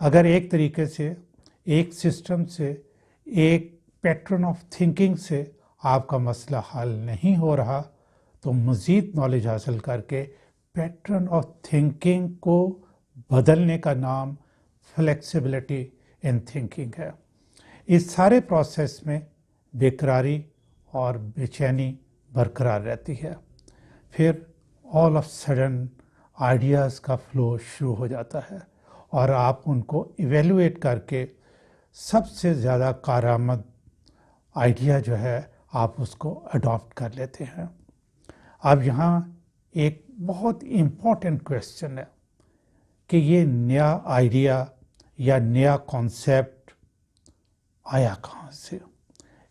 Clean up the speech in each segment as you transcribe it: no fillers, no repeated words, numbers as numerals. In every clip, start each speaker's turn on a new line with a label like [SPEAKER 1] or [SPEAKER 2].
[SPEAKER 1] اگر ایک طریقے سے، ایک سسٹم سے، ایک پیٹرن آف تھنکنگ سے آپ کا مسئلہ حل نہیں ہو رہا تو مزید نالج حاصل کر کے پیٹرن آف تھنکنگ کو بدلنے کا نام فلیکسیبلٹی ان تھنکنگ ہے۔ اس سارے پروسیس میں بیقراری اور بے چینی برقرار رہتی ہے، پھر آل آف سڈن آئیڈیاز کا فلو شروع ہو جاتا ہے اور آپ ان کو ایویلویٹ کر کے سب سے زیادہ کارآمد آئیڈیا جو ہے آپ اس کو اڈاپٹ کر لیتے ہیں۔ اب یہاں ایک بہت امپورٹنٹ کویسچن ہے کہ یہ نیا آئیڈیا یا نیا کانسیپٹ آیا کہاں سے؟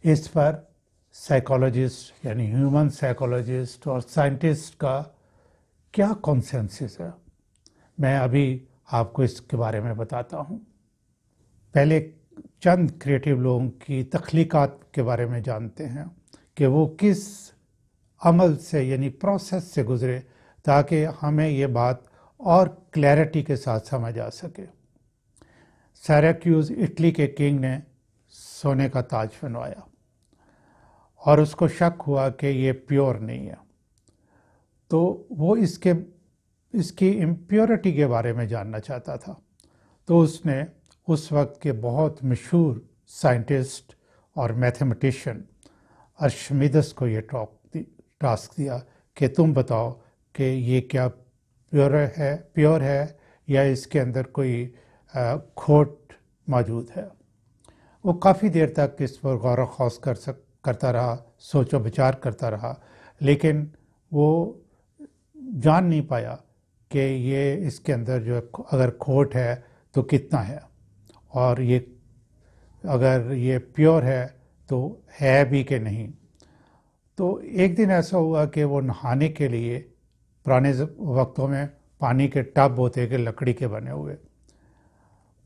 [SPEAKER 1] اس پر سائیکالوجسٹ یعنی ہیومن سائیکالوجسٹ اور سائنٹسٹ کا کیا کنسنسس ہے، میں ابھی آپ کو اس کے بارے میں بتاتا ہوں۔ پہلے چند کریٹیو لوگوں کی تخلیقات کے بارے میں جانتے ہیں کہ وہ کس عمل سے یعنی پروسیس سے گزرے تاکہ ہمیں یہ بات اور کلیئرٹی کے ساتھ سمجھ آ سکے۔ سیراکیوز اٹلی کے کنگ نے سونے کا تاج بنوایا اور اس کو شک ہوا کہ یہ پیور نہیں ہے، تو وہ اس کی امپیورٹی کے بارے میں جاننا چاہتا تھا، تو اس نے اس وقت کے بہت مشہور سائنٹسٹ اور میتھمیٹیشین ارشمیدس کو یہ ٹاسک دیا کہ تم بتاؤ کہ یہ کیا پیور ہے یا اس کے اندر کوئی کھوٹ موجود ہے۔ وہ کافی دیر تک اس پر غور و خوض کرتا رہا، سوچ و بچار کرتا رہا، لیکن وہ جان نہیں پایا کہ یہ اس کے اندر جو اگر کھوٹ ہے تو کتنا ہے، اور یہ اگر یہ پیور ہے تو ہے بھی کہ نہیں۔ تو ایک دن ایسا ہوا کہ وہ نہانے کے لیے، پرانے وقتوں میں پانی کے ٹب ہوتے کہ لکڑی کے بنے ہوئے،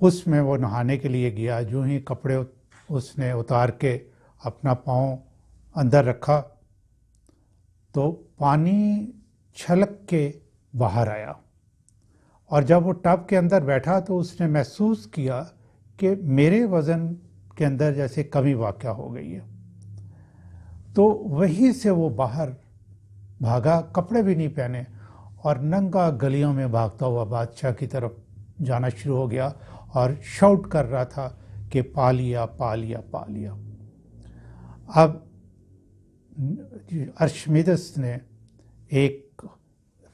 [SPEAKER 1] اس میں وہ نہانے کے لیے گیا۔ جو ہی کپڑے اس نے اتار کے اپنا پاؤں اندر رکھا تو پانی چھلک کے باہر آیا، اور جب وہ ٹب کے اندر بیٹھا تو اس نے محسوس کیا کہ میرے وزن کے اندر جیسے کمی واقع ہو گئی ہے۔ تو وہیں سے وہ باہر بھاگا، کپڑے بھی نہیں پہنے، اور ننگا گلیوں میں بھاگتا ہوا بادشاہ کی طرف جانا شروع ہو گیا اور شاؤٹ کر رہا تھا کہ پا لیا پا لیا پا لیا۔ اب ارشمیدس نے ایک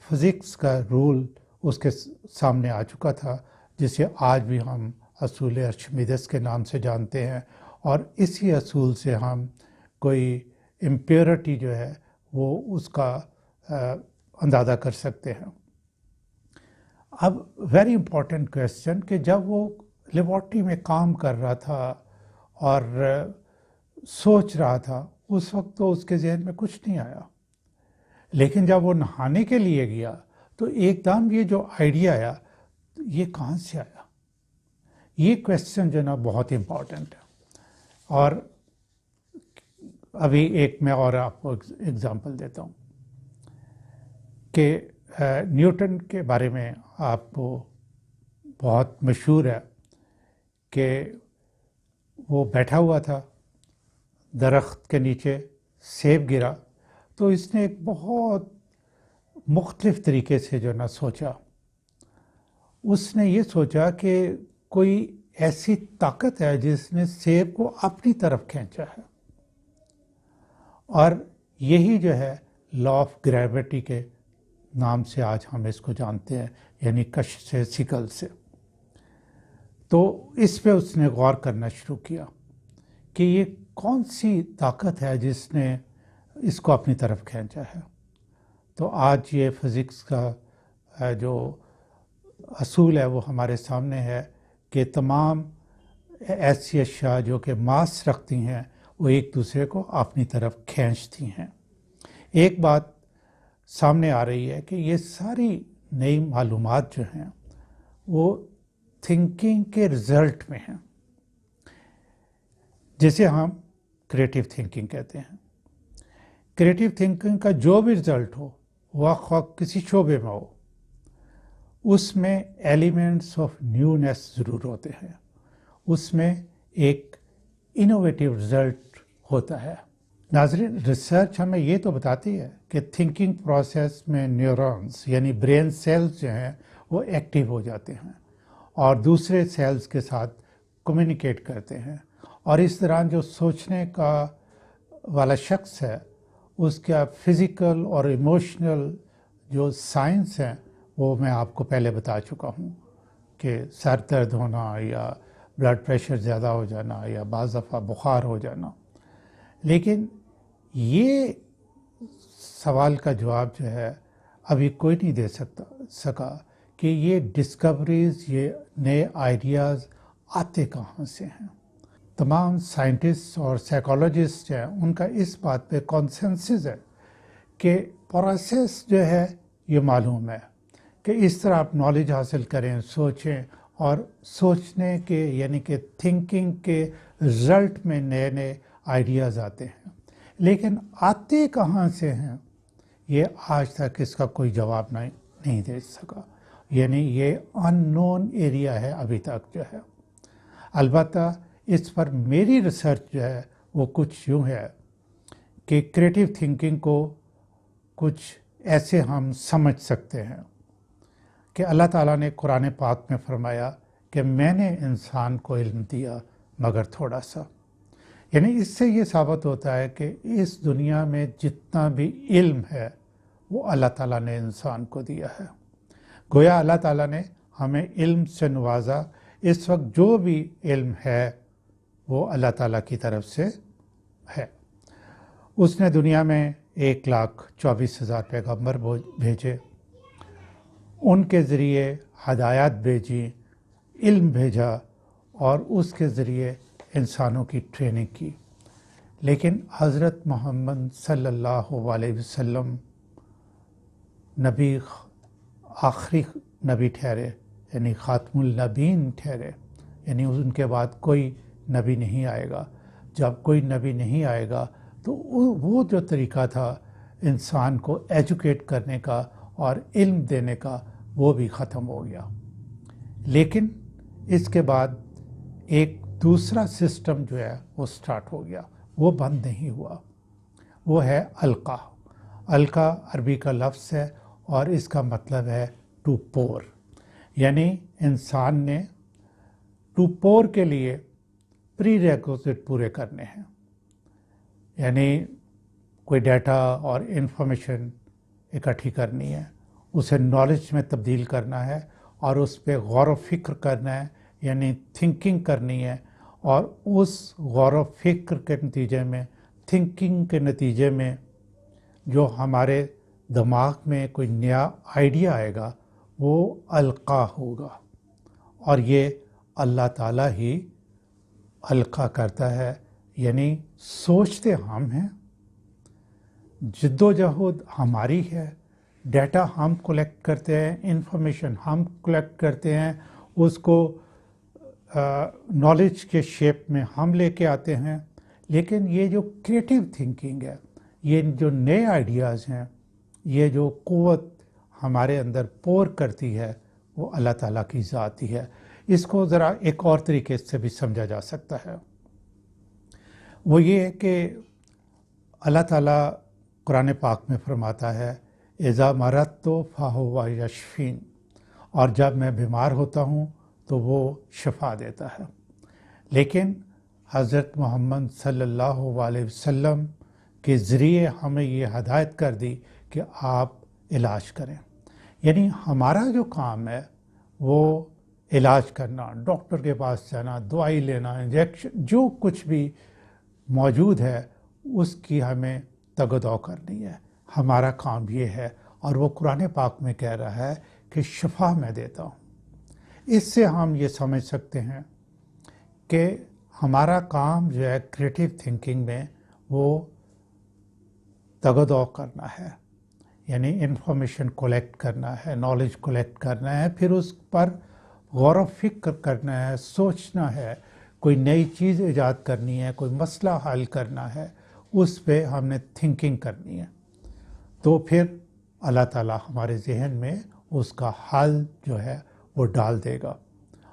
[SPEAKER 1] فزکس کا رول اس کے سامنے آ چکا تھا، جسے آج بھی ہم اصول ارشمیدس کے نام سے جانتے ہیں، اور اسی اصول سے ہم کوئی امپیورٹی جو ہے وہ اس کا اندازہ کر سکتے ہیں۔ اب ویری امپورٹنٹ کویسچن کہ جب وہ لیبارٹری میں کام کر رہا تھا اور سوچ رہا تھا، اس وقت تو اس کے ذہن میں کچھ نہیں آیا، لیکن جب وہ نہانے کے لیے گیا تو ایک دم یہ جو آئیڈیا آیا، یہ کہاں سے آیا؟ یہ کویسچن جو نا بہت امپورٹنٹ ہے۔ اور ابھی ایک میں اور آپ کو اگزامپل دیتا ہوں کہ نیوٹن کے بارے میں آپ کو بہت مشہور ہے کہ وہ بیٹھا ہوا تھا درخت کے نیچے، سیب گرا تو اس نے ایک بہت مختلف طریقے سے جو نا سوچا۔ اس نے یہ سوچا کہ کوئی ایسی طاقت ہے جس نے سیب کو اپنی طرف کھینچا ہے، اور یہی جو ہے لا آف گریویٹی کے نام سے آج ہم اس کو جانتے ہیں، یعنی کشش ثقل سے۔ تو اس پہ اس نے غور کرنا شروع کیا کہ یہ کون سی طاقت ہے جس نے اس کو اپنی طرف کھینچا ہے۔ تو آج یہ فزکس کا جو اصول ہے وہ ہمارے سامنے ہے کہ تمام ایسی اشیاء جو کہ ماس رکھتی ہیں وہ ایک دوسرے کو اپنی طرف کھینچتی ہیں۔ ایک بات سامنے آ رہی ہے کہ یہ ساری نئی معلومات جو ہیں وہ تھنکنگ کے رزلٹ میں ہیں، جسے ہم کریٹیو تھنکنگ کہتے ہیں۔ کریٹیو تھنکنگ کا جو بھی رزلٹ ہو، وہ خواہ کسی شعبے میں ہو، اس میں ایلیمنٹس آف نیونیس ضرور ہوتے ہیں، اس میں ایک انوویٹیو رزلٹ ہوتا ہے۔ ناظرین، ریسرچ ہمیں یہ تو بتاتی ہے کہ تھنکنگ پروسیس میں نیورونز یعنی برین سیلز جو ہیں وہ ایکٹیو ہو جاتے ہیں اور دوسرے سیلز کے ساتھ کمیونیکیٹ کرتے ہیں، اور اس دوران جو سوچنے کا والا شخص ہے اس کا فزیکل اور ایموشنل جو سائنس ہیں وہ میں آپ کو پہلے بتا چکا ہوں کہ سر درد ہونا یا بلڈ پریشر زیادہ ہو جانا یا بعض دفعہ بخار ہو جانا۔ لیکن یہ سوال کا جواب جو ہے ابھی کوئی نہیں دے سکا کہ یہ ڈسکوریز، یہ نئے آئیڈیاز آتے کہاں سے ہیں۔ تمام سائنٹسٹ اور سائیکالوجسٹ ہیں ان کا اس بات پہ کانسنسس ہے کہ پروسیس جو ہے یہ معلوم ہے کہ اس طرح آپ نالج حاصل کریں، سوچیں، اور سوچنے کے یعنی کہ تھنکنگ کے رزلٹ میں نئے نئے آئیڈیاز آتے ہیں، لیکن آتے کہاں سے ہیں یہ آج تک اس کا کوئی جواب نہیں دے سکا، یعنی یہ ان نون ایریا ہے ابھی تک جو ہے۔ البتہ اس پر میری ریسرچ جو ہے وہ کچھ یوں ہے کہ کریٹیو تھنکنگ کو کچھ ایسے ہم سمجھ سکتے ہیں کہ اللہ تعالیٰ نے قرآن پاک میں فرمایا کہ میں نے انسان کو علم دیا مگر تھوڑا سا، یعنی اس سے یہ ثابت ہوتا ہے کہ اس دنیا میں جتنا بھی علم ہے وہ اللہ تعالیٰ نے انسان کو دیا ہے۔ گویا اللہ تعالیٰ نے ہمیں علم سے نوازا، اس وقت جو بھی علم ہے وہ اللہ تعالیٰ کی طرف سے ہے۔ اس نے دنیا میں 1,24,000 پیغمبر بھیجے، ان کے ذریعے ہدایات بھیجی، علم بھیجا اور اس کے ذریعے انسانوں کی ٹریننگ کی۔ لیکن حضرت محمد صلی اللہ علیہ وسلم نبی، آخری نبی ٹھہرے، یعنی خاتم النبیین ٹھہرے، یعنی ان کے بعد کوئی نبی نہیں آئے گا۔ جب کوئی نبی نہیں آئے گا تو وہ جو طریقہ تھا انسان کو ایجوکیٹ کرنے کا اور علم دینے کا وہ بھی ختم ہو گیا۔ لیکن اس کے بعد ایک دوسرا سسٹم جو ہے وہ سٹارٹ ہو گیا، وہ بند نہیں ہوا، وہ ہے القا۔ القا عربی کا لفظ ہے اور اس کا مطلب ہے ٹو پور، یعنی انسان نے ٹو پور کے لیے پری ریکوزٹ پورے کرنے ہیں، یعنی کوئی ڈیٹا اور انفارمیشن اکٹھی کرنی ہے، اسے نالج میں تبدیل کرنا ہے اور اس پہ غور و فکر کرنا ہے، یعنی تھنکنگ کرنی ہے، اور اس غور و فکر کے نتیجے میں، تھنکنگ کے نتیجے میں جو ہمارے دماغ میں کوئی نیا آئیڈیا آئے گا وہ القا ہوگا، اور یہ اللہ تعالیٰ ہی القا کرتا ہے، یعنی سوچتے ہم ہیں، جد و جہد ہماری ہے، ڈیٹا ہم کلیکٹ کرتے ہیں، انفارمیشن ہم کلیکٹ کرتے ہیں، اس کو نالج کے شیپ میں ہم لے کے آتے ہیں۔ لیکن یہ جو کریٹیو تھنکنگ ہے، یہ جو نئے آئیڈیاز ہیں، یہ جو قوت ہمارے اندر پور کرتی ہے وہ اللہ تعالیٰ کی ذات ہی ہے۔ اس کو ذرا ایک اور طریقے سے بھی سمجھا جا سکتا ہے، وہ یہ ہے کہ اللہ تعالیٰ قرآن پاک میں فرماتا ہے اذا مرضت فہو یشفین، اور جب میں بیمار ہوتا ہوں تو وہ شفا دیتا ہے۔ لیکن حضرت محمد صلی اللہ علیہ وسلم کے ذریعے ہمیں یہ ہدایت کر دی کہ آپ علاج کریں، یعنی ہمارا جو کام ہے وہ علاج کرنا، ڈاکٹر کے پاس جانا، دوائی لینا، انجیکشن، جو کچھ بھی موجود ہے اس کی ہمیں تگ و دو کرنی ہے۔ ہمارا کام یہ ہے، اور وہ قرآن پاک میں کہہ رہا ہے کہ شفا میں دیتا ہوں۔ اس سے ہم یہ سمجھ سکتے ہیں کہ ہمارا کام جو ہے کریٹیو تھنکنگ میں وہ تگ و دو کرنا ہے، یعنی انفارمیشن کولیکٹ کرنا ہے، نالج کولیکٹ کرنا ہے، پھر اس پر غور و فکر کرنا ہے، سوچنا ہے، کوئی نئی چیز ایجاد کرنی ہے، کوئی مسئلہ حل کرنا ہے، اس پہ ہم نے تھنکنگ کرنی ہے۔ تو پھر اللہ تعالیٰ ہمارے ذہن میں اس کا حل جو ہے وہ ڈال دے گا.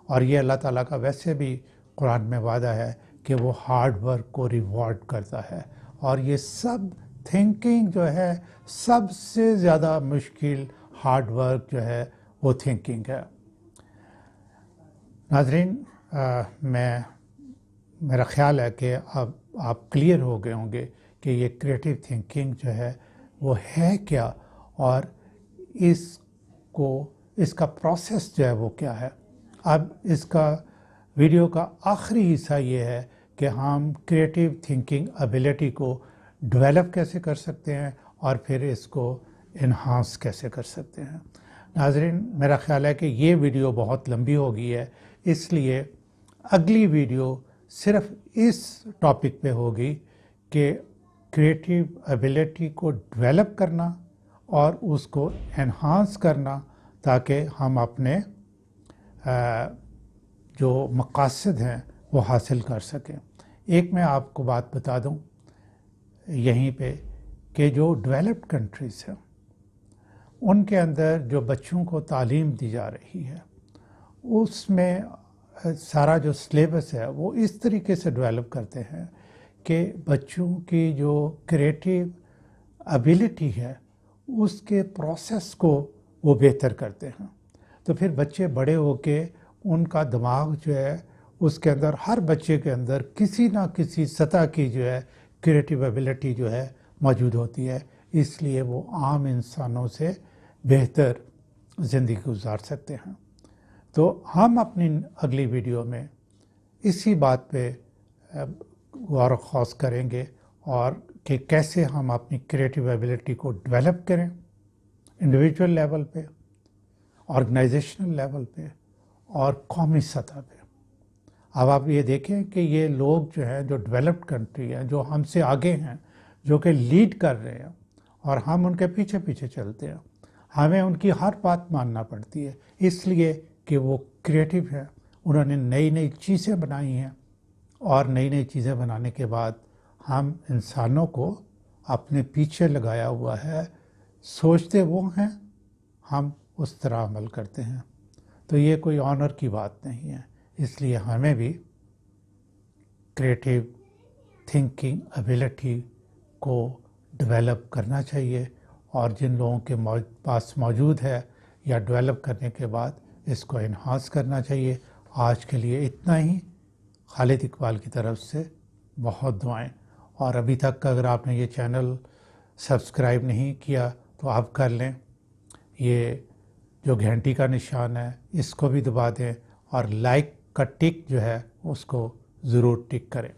[SPEAKER 1] اور یہ اللہ تعالیٰ کا ویسے بھی قرآن میں وعدہ ہے کہ وہ ہارڈ ورک کو ریوارڈ کرتا ہے. اور یہ سب تھنکنگ جو ہے سب سے زیادہ مشکل ہارڈ ورک جو ہے وہ تھنکنگ ہے. ناظرین، میرا خیال ہے کہ اب آپ کلیئر ہو گئے ہوں گے کہ یہ کریٹیو تھنکنگ جو ہے وہ ہے کیا، اور اس کا پروسیس جو ہے وہ کیا ہے. اب اس کا ویڈیو کا آخری حصہ یہ ہے کہ ہم کریٹیو تھنکنگ ایبیلٹی کو ڈیولپ کیسے کر سکتے ہیں اور پھر اس کو انہانس کیسے کر سکتے ہیں. ناظرین، میرا خیال ہے کہ یہ ویڈیو بہت لمبی ہو گئی ہے، اس لیے اگلی ویڈیو صرف اس ٹاپک پہ ہوگی کہ کریٹیو ایبیلٹی کو ڈیولپ کرنا اور اس کو انہانس کرنا تاکہ ہم اپنے جو مقاصد ہیں وہ حاصل کر سکیں. ایک میں آپ کو بات بتا دوں یہیں پہ کہ جو ڈیولپڈ کنٹریز ہیں ان کے اندر جو بچوں کو تعلیم دی جا رہی ہے اس میں سارا جو سلیبس ہے وہ اس طریقے سے ڈیولپ کرتے ہیں کہ بچوں کی جو کریٹیو ایبیلٹی ہے اس کے پروسیس کو وہ بہتر کرتے ہیں. تو پھر بچے بڑے ہو کے ان کا دماغ جو ہے اس کے اندر ہر بچے کے اندر کسی نہ کسی سطح کی جو ہے کریٹیو ایبیلٹی جو ہے موجود ہوتی ہے، اس لیے وہ عام انسانوں سے بہتر زندگی گزار سکتے ہیں. تو ہم اپنی اگلی ویڈیو میں اسی بات پہ غور و خوض کریں گے اور کہ کیسے ہم اپنی کریٹیو ایبیلٹی کو ڈیولپ کریں انڈیویجول لیول پہ، آرگنائزیشنل لیول پہ اور قومی سطح پہ. اب آپ یہ دیکھیں کہ یہ لوگ جو ہیں جو ڈیولپڈ کنٹری ہیں، جو ہم سے آگے ہیں، جو کہ لیڈ کر رہے ہیں اور ہم ان کے پیچھے پیچھے چلتے ہیں، ہمیں ان کی ہر بات ماننا پڑتی ہے اس لیے کہ وہ کریٹیو ہیں. انہوں نے نئی نئی چیزیں بنائی ہیں اور نئی نئی چیزیں بنانے کے بعد ہم انسانوں کو اپنے پیچھے لگایا ہوا ہے. سوچتے وہ ہیں، ہم اس طرح عمل کرتے ہیں. تو یہ کوئی آنر کی بات نہیں ہے، اس لیے ہمیں بھی کریٹیو تھنکنگ ایبیلٹی کو ڈیولپ کرنا چاہیے، اور جن لوگوں کے پاس موجود ہے یا ڈیولپ کرنے کے بعد اس کو انہانس کرنا چاہیے. آج کے لیے اتنا ہی. خالد اقبال کی طرف سے بہت دعائیں. اور ابھی تک اگر آپ نے یہ چینل سبسکرائب نہیں کیا تو آپ کر لیں. یہ جو گھنٹی کا نشان ہے اس کو بھی دبا دیں اور لائک کا ٹک جو ہے اس کو ضرور ٹک کریں.